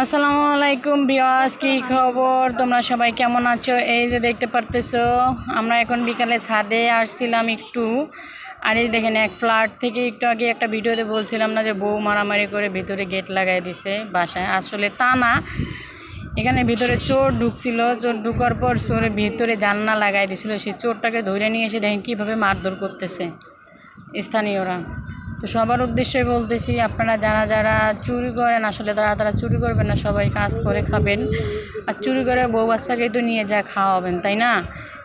আসসালামু আলাইকুম ভিউয়ার্স, কি খবর? তোমরা সবাই কেমন আছো? এই যে দেখতে পারতেছো, আমরা এখন বিকালে ছাদে আসছিলাম একটু। আর এই দেখেন, এক ফ্ল্যাট থেকে একটু আগে একটা ভিডিওতে বলছিলাম না যে বউ মারামারি করে ভিতরে গেট লাগাই দিছে বাসায়। আসলে তা না, এখানে ভিতরে চোর ঢুকছিল। চোর ঢুকার পর চোরের ভিতরে জানলা লাগাই দিছিল। সেই চোরটাকে ধরে নিয়ে এসে দেখেন কীভাবে মারধর করতেছে স্থানীয়রা। তো সবার উদ্দেশ্যে বলতেছি, আপনারা যারা যারা চুরি করেন, আসলে তারা চুরি করবেন না, সবাই কাজ করে খাবেন। আর চুরি করে বউ বাচ্চাকেই তো নিয়ে যা খাওয়াবেন, তাই না?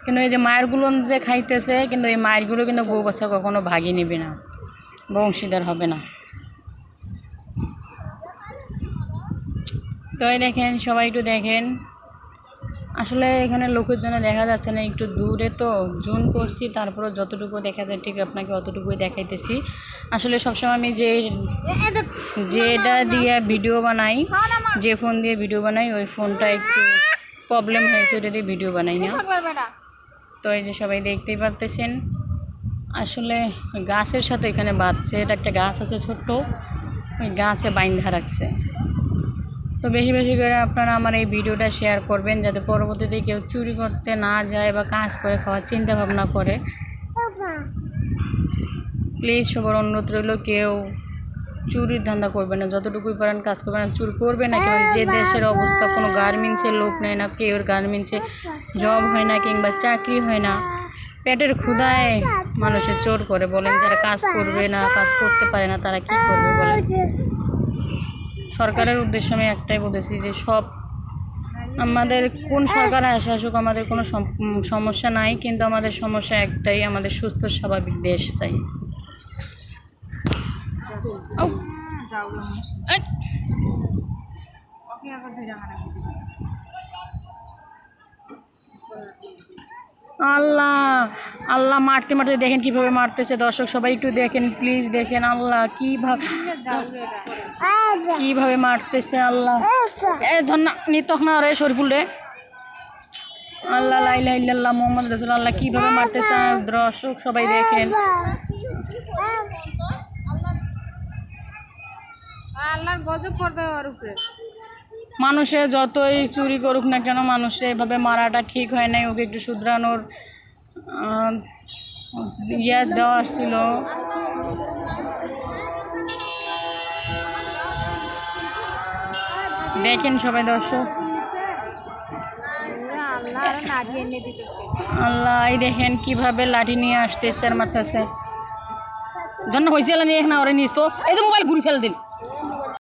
কিন্তু এই যে মায়েরগুলো যে খাইতেছে, কিন্তু এই মায়েরগুলো কিন্তু বউ বাচ্চা কখনো ভাগিয়ে নেবে না, বংশীদার হবে না। তো এই দেখেন, সবাই একটু দেখেন। আসলে এখানে লোকের জন্য দেখা যাচ্ছে না, একটু দূরে তো জুম করছি, তারপরে যতটুকু দেখা যায় ঠিক আপনাকে অতটুকুই দেখাইতেছি। আসলে সবসময় আমি যেটা দিয়ে ভিডিও বানাই, যে ফোন দিয়ে ভিডিও বানাই, ওই ফোনটা একটু প্রবলেম হয়েছে, ওটা দিয়ে ভিডিও বানাই না। তো এই যে সবাই দেখতেই পারতেছেন, আসলে গাছের সাথে এখানে বাঁধছে। এটা একটা গাছ আছে ছোট্ট, ওই গাছে বাইন্ধা রাখছে। তো বেশি বেশি করে আপনারা আমার এই ভিডিওটা শেয়ার করবেন, যাতে পরবর্তীতে কেউ চুরি করতে না যায় বা কাজ করে খাওয়ার চিন্তা ভাবনা করে। প্লিজ সবার অনুরোধ রইল, কেউ চুরির ধান্দা করবে না, যতটুকুই পারেন কাজ করবে না, চুরি করবে না। কারণ যে দেশের অবস্থা, কোনো গার্মেন্টসের লোক নেয় না, কেউ গার্মেন্টসে জব হয় না কিংবা চাকরি হয় না, পেটের ক্ষুধায় মানুষের চোর করে। বলেন, যারা কাজ করবে না, কাজ করতে পারে না, তারা কি করবে বলেন? সরকারের উদ্দেশ্যে আমি একটাই বলেছি যে আমাদের কোন সরকার আসুক, আমাদের কোনো সমস্যা নাই, কিন্তু আমাদের সমস্যা একটাই, আমাদের সুস্থ স্বাভাবিক দেশ চাই। আল্লাহ আল্লাহ, মারতে মারতে দেখেন কিভাবে মারতেছে। দর্শক সবাই একটু দেখেন, প্লিজ দেখেন। আল্লাহ কিভাবে মারতেছে। আল্লাহ ধন্না নিত না রে শরীফুল রে। আল্লাহ লা ইলাহা ইল্লাল্লাহ মুহাম্মদ রাসূলুল্লাহ। আল্লাহ কিভাবে মারতেছে দর্শক সবাই দেখেন। আল্লাহর গজব পড়বে ওর উপরে। মানুষে যতই চুরি করুক না কেন, মানুষে এভাবে মারাটা ঠিক হয় নাই। ওকে একটু শুধরানোর দেওয়া ছিল। দেখেন সবাই দর্শক, আল্লাহ এই দেখেন কিভাবে লাঠি নিয়ে আসতেছে আর মারতেছে। জন্য হয়েছে নিয়ে না ওরে নিস তো, এই যে মোবাইল ঘুরে ফেল দিন।